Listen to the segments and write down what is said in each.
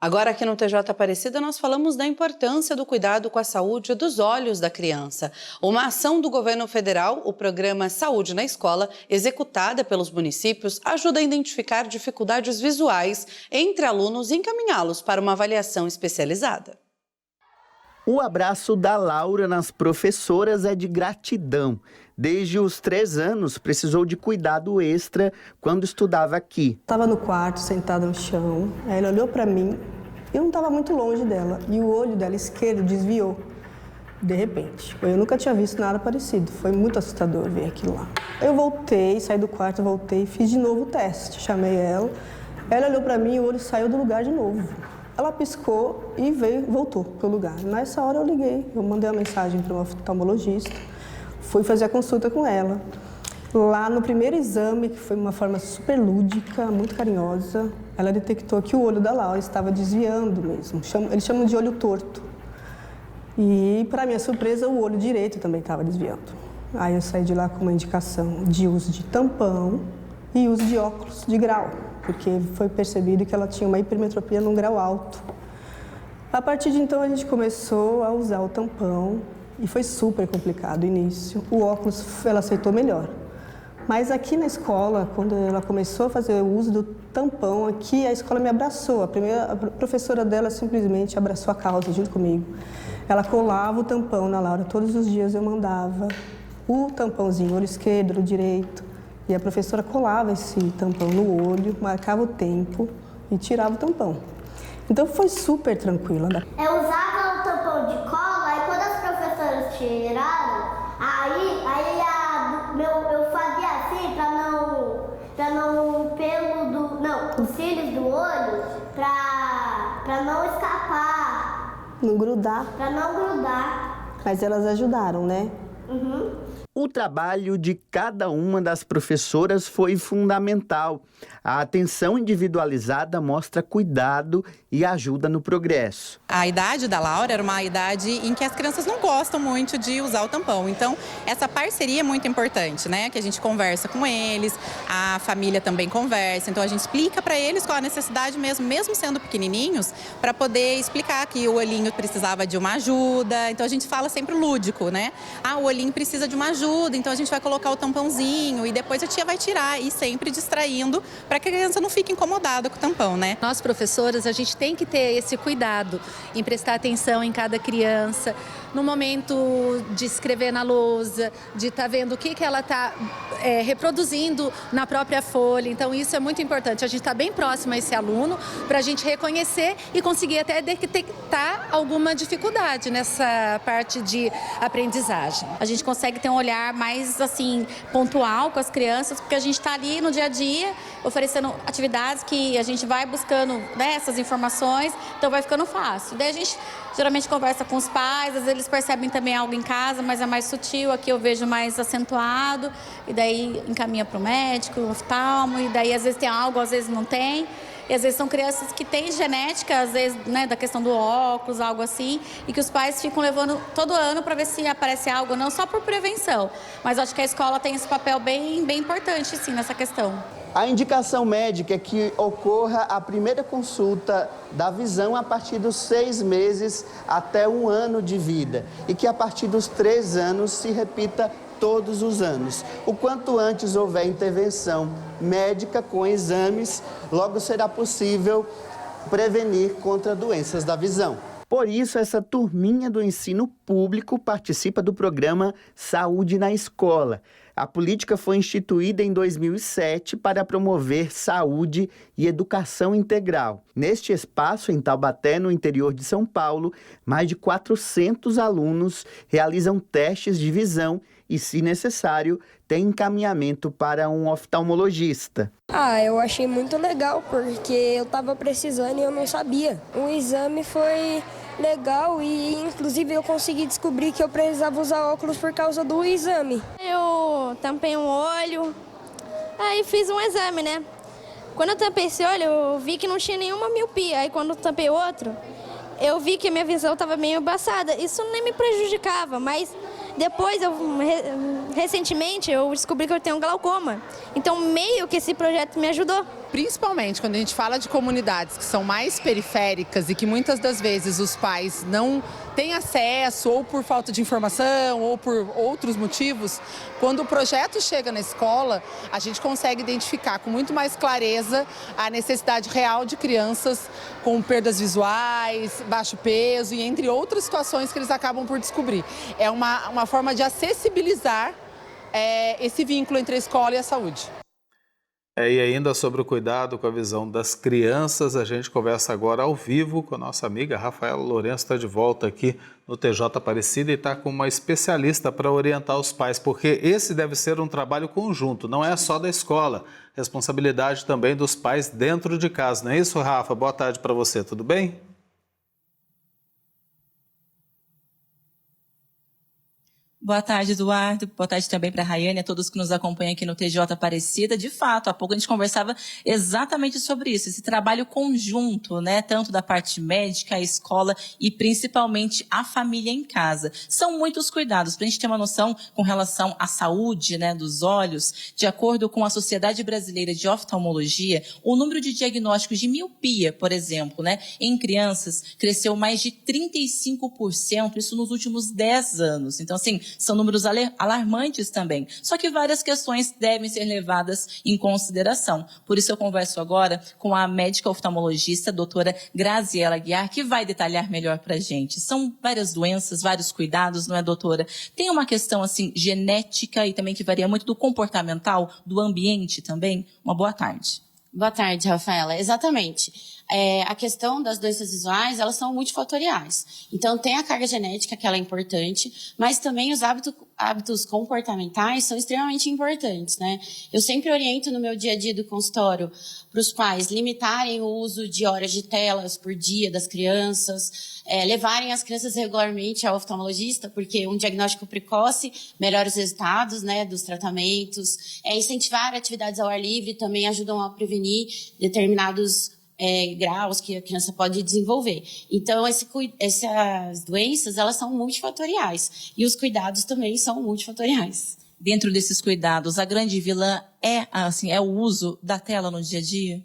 Agora aqui no TJ Aparecida nós falamos da importância do cuidado com a saúde dos olhos da criança. Uma ação do governo federal, o programa Saúde na Escola, executada pelos municípios, ajuda a identificar dificuldades visuais entre alunos e encaminhá-los para uma avaliação especializada. O abraço da Laura nas professoras é de gratidão. Desde os 3 anos, precisou de cuidado extra quando estudava aqui. Estava no quarto, sentada no chão, aí ela olhou para mim, eu não estava muito longe dela, e o olho dela esquerdo desviou, de repente. Eu nunca tinha visto nada parecido, foi muito assustador ver aquilo lá. Eu voltei, saí do quarto, voltei, fiz de novo o teste, chamei ela, ela olhou para mim e o olho saiu do lugar de novo. Ela piscou e voltou para o lugar. Nessa hora eu liguei, eu mandei uma mensagem para uma oftalmologista, fui fazer a consulta com ela. Lá no primeiro exame, que foi uma forma super lúdica, muito carinhosa, ela detectou que o olho da Laura estava desviando mesmo. Eles chamam de olho torto. E, para minha surpresa, o olho direito também estava desviando. Aí eu saí de lá com uma indicação de uso de tampão e uso de óculos de grau, porque foi percebido que ela tinha uma hipermetropia num grau alto. A partir de então, a gente começou a usar o tampão e foi super complicado o início. O óculos ela aceitou melhor. Mas aqui na escola, quando ela começou a fazer o uso do tampão, aqui a escola me abraçou. A professora dela simplesmente abraçou a causa junto comigo. Ela colava o tampão na Laura, todos os dias eu mandava o tampãozinho, olho esquerdo, olho direito. E a professora colava esse tampão no olho, marcava o tempo e tirava o tampão. Então foi super tranquila. Eu usava o tampão de cola e quando as professoras tiraram, eu fazia assim para não o pelo os cílios do olho para não escapar. Não grudar. Para não grudar. Mas elas ajudaram, né? Uhum. O trabalho de cada uma das professoras foi fundamental. A atenção individualizada mostra cuidado e ajuda no progresso. A idade da Laura era uma idade em que as crianças não gostam muito de usar o tampão. Então, essa parceria é muito importante, né? Que a gente conversa com eles, a família também conversa. Então, a gente explica para eles qual a necessidade mesmo sendo pequenininhos, para poder explicar que o olhinho precisava de uma ajuda. Então, a gente fala sempre lúdico, né? O olhinho precisa de uma ajuda, então a gente vai colocar o tampãozinho e depois a tia vai tirar e sempre distraindo para que a criança não fique incomodada com o tampão, né? Nós, professoras, a gente tem que ter esse cuidado em prestar atenção em cada criança, no momento de escrever na lousa, de estar vendo o que ela está reproduzindo na própria folha. Então, isso é muito importante. A gente está bem próximo a esse aluno para a gente reconhecer e conseguir até detectar alguma dificuldade nessa parte de aprendizagem. A gente consegue ter um olhar mais assim pontual com as crianças, porque a gente está ali no dia a dia oferecendo atividades que a gente vai buscando, né, essas informações, então vai ficando fácil. Daí a gente geralmente conversa com os pais, às vezes eles percebem também algo em casa, mas é mais sutil, aqui eu vejo mais acentuado, e daí encaminha para o médico, o oftalmo, e daí às vezes tem algo, às vezes não tem. E às vezes são crianças que têm genética, às vezes, né, da questão do óculos, algo assim, e que os pais ficam levando todo ano para ver se aparece algo, não só por prevenção, mas acho que a escola tem esse papel bem importante, sim, nessa questão. A indicação médica é que ocorra a primeira consulta da visão a partir dos 6 meses até 1 ano de vida e que a partir dos 3 anos se repita todos os anos. O quanto antes houver intervenção médica com exames, logo será possível prevenir contra doenças da visão. Por isso, essa turminha do ensino público participa do programa Saúde na Escola. A política foi instituída em 2007 para promover saúde e educação integral. Neste espaço, em Taubaté, no interior de São Paulo, mais de 400 alunos realizam testes de visão e, se necessário, tem encaminhamento para um oftalmologista. Eu achei muito legal, porque eu estava precisando e eu não sabia. O exame foi legal e, inclusive, eu consegui descobrir que eu precisava usar óculos por causa do exame. Eu tampei um olho, aí fiz um exame, né? Quando eu tampei esse olho, eu vi que não tinha nenhuma miopia. Aí, quando eu tampei outro, eu vi que a minha visão estava meio embaçada. Isso nem me prejudicava, mas depois, recentemente, eu descobri que eu tenho glaucoma. Então, meio que esse projeto me ajudou. Principalmente quando a gente fala de comunidades que são mais periféricas e que muitas das vezes os pais não têm acesso ou por falta de informação ou por outros motivos, quando o projeto chega na escola, a gente consegue identificar com muito mais clareza a necessidade real de crianças com perdas visuais, baixo peso e entre outras situações que eles acabam por descobrir. É uma forma de acessibilizar esse vínculo entre a escola e a saúde. E ainda sobre o cuidado com a visão das crianças, a gente conversa agora ao vivo com a nossa amiga Rafaela Lourenço, está de volta aqui no TJ Aparecida e está com uma especialista para orientar os pais, porque esse deve ser um trabalho conjunto, não é só da escola, responsabilidade também dos pais dentro de casa, não é isso, Rafa? Boa tarde para você, tudo bem? Boa tarde, Eduardo. Boa tarde também para a Rayane, a todos que nos acompanham aqui no TJ Aparecida. De fato, há pouco a gente conversava exatamente sobre isso, esse trabalho conjunto, né? Tanto da parte médica, a escola e principalmente a família em casa. São muitos cuidados, para a gente ter uma noção com relação à saúde, né, dos olhos. De acordo com a Sociedade Brasileira de Oftalmologia, o número de diagnósticos de miopia, por exemplo, né, em crianças, cresceu mais de 35%, isso nos últimos 10 anos. Então, assim, são números alarmantes também. Só que várias questões devem ser levadas em consideração. Por isso eu converso agora com a médica oftalmologista, doutora Graziela Guiar, que vai detalhar melhor para a gente. São várias doenças, vários cuidados, não é, doutora? Tem uma questão, assim, genética e também que varia muito do comportamental, do ambiente também. Uma boa tarde. Boa tarde, Rafaela. Exatamente. A questão das doenças visuais, elas são multifatoriais. Então, tem a carga genética, que ela é importante, mas também os hábitos comportamentais são extremamente importantes, né? Eu sempre oriento no meu dia a dia do consultório para os pais limitarem o uso de horas de telas por dia das crianças, levarem as crianças regularmente ao oftalmologista, porque um diagnóstico precoce melhora os resultados, né, dos tratamentos, incentivar atividades ao ar livre também ajudam a prevenir determinados graus que a criança pode desenvolver. Então, essas doenças, elas são multifatoriais. E os cuidados também são multifatoriais. Dentro desses cuidados, a grande vilã é o uso da tela no dia a dia?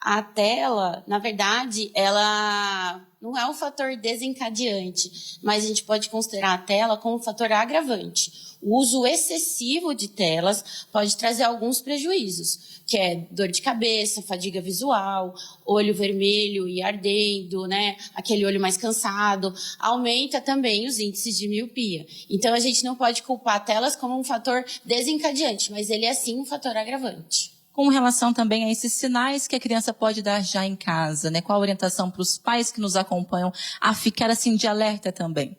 A tela, na verdade, ela não é um fator desencadeante, mas a gente pode considerar a tela como um fator agravante. O uso excessivo de telas pode trazer alguns prejuízos, que é dor de cabeça, fadiga visual, olho vermelho e ardendo, né? Aquele olho mais cansado. Aumenta também os índices de miopia. Então, a gente não pode culpar telas como um fator desencadeante, mas ele é sim um fator agravante. Com relação também a esses sinais que a criança pode dar já em casa, né? Qual a orientação para os pais que nos acompanham a ficar assim de alerta também?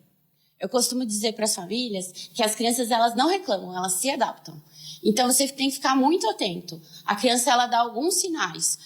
Eu costumo dizer para as famílias que as crianças, elas não reclamam, elas se adaptam. Então, você tem que ficar muito atento. A criança, ela dá alguns sinais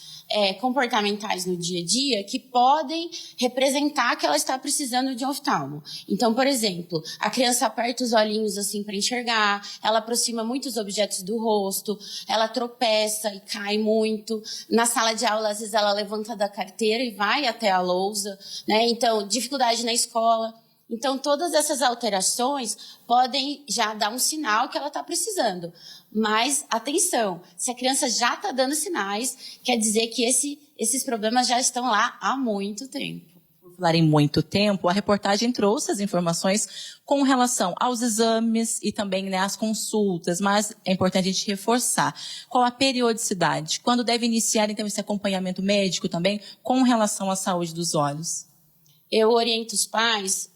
comportamentais no dia a dia que podem representar que ela está precisando de um oftalmo. Então, por exemplo, a criança aperta os olhinhos assim para enxergar, ela aproxima muitos objetos do rosto, ela tropeça e cai muito. Na sala de aula, às vezes, ela levanta da carteira e vai até a lousa, né? Então, dificuldade na escola. Então, todas essas alterações podem já dar um sinal que ela está precisando. Mas, atenção, se a criança já está dando sinais, quer dizer que esses problemas já estão lá há muito tempo. Por falar em muito tempo, a reportagem trouxe as informações com relação aos exames e também, né, as consultas, mas é importante a gente reforçar. Qual a periodicidade? Quando deve iniciar, então, esse acompanhamento médico também com relação à saúde dos olhos? Eu oriento os pais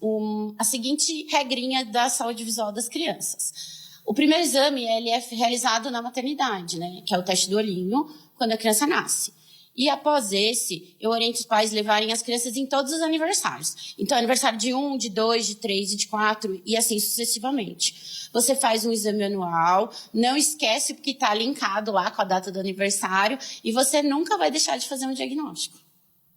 a seguinte regrinha da saúde visual das crianças. O primeiro exame, ele é realizado na maternidade, né? Que é o teste do olhinho, quando a criança nasce. E após esse, eu oriento os pais levarem as crianças em todos os aniversários. Então, aniversário de 1, de 2, de 3 e de 4, e assim sucessivamente. Você faz um exame anual, não esquece porque está linkado lá com a data do aniversário, e você nunca vai deixar de fazer um diagnóstico.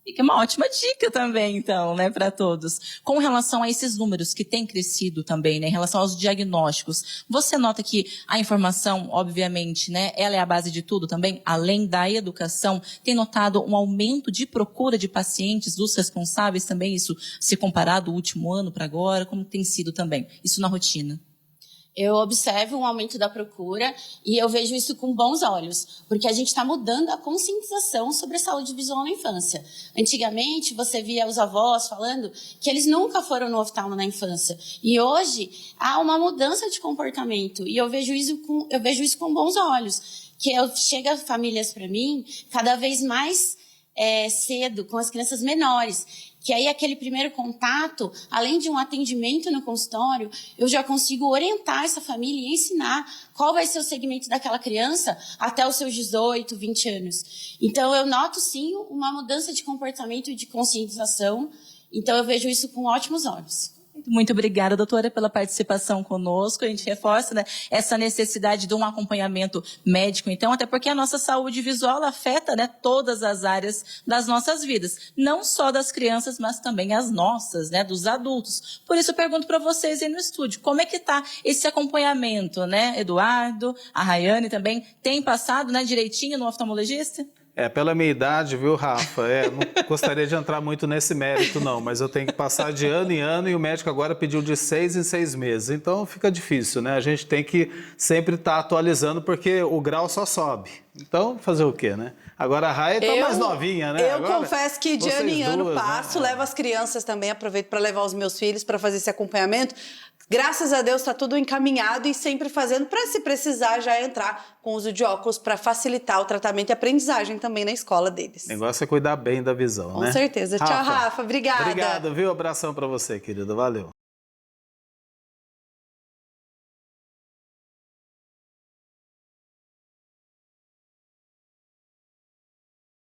Fica uma ótima dica também, então, né, para todos. Com relação a esses números que têm crescido também, né, em relação aos diagnósticos, você nota que a informação, obviamente, né, ela é a base de tudo também, além da educação, tem notado um aumento de procura de pacientes dos responsáveis também, isso se comparado o último ano para agora, como tem sido também, isso na rotina? eu observo um aumento da procura e eu vejo isso com bons olhos, porque a gente está mudando a conscientização sobre a saúde visual na infância. Antigamente, você via os avós falando que eles nunca foram no oftalmo na infância. E hoje, há uma mudança de comportamento e eu vejo isso com bons olhos. Que chega famílias para mim cada vez mais cedo, com as crianças menores. Que aí aquele primeiro contato, além de um atendimento no consultório, eu já consigo orientar essa família e ensinar qual vai ser o segmento daquela criança até os seus 18, 20 anos. Então, eu noto, sim, uma mudança de comportamento e de conscientização. Então, eu vejo isso com ótimos olhos. Muito obrigada, doutora, pela participação conosco. A gente reforça, né, essa necessidade de um acompanhamento médico, então, até porque a nossa saúde visual afeta, né, todas as áreas das nossas vidas, não só das crianças, mas também as nossas, né, dos adultos. Por isso, eu pergunto para vocês aí no estúdio, como é que está esse acompanhamento, né, Eduardo, a Rayane também, tem passado, né, direitinho no oftalmologista? Pela minha idade, viu, Rafa? Não gostaria de entrar muito nesse mérito, não, mas eu tenho que passar de ano em ano e o médico agora pediu de 6 em 6 meses. Então fica difícil, né? A gente tem que sempre estar atualizando porque o grau só sobe. Então, fazer o quê, né? Agora a Raia está mais novinha, né? Eu confesso que de ano em ano passo, levo as crianças também, aproveito para levar os meus filhos para fazer esse acompanhamento. Graças a Deus está tudo encaminhado e sempre fazendo para, se precisar, já entrar com o uso de óculos para facilitar o tratamento e aprendizagem também na escola deles. O negócio é cuidar bem da visão, né? Com certeza. Tchau, Rafa. Obrigada. Obrigado, viu? Abração para você, querido. Valeu.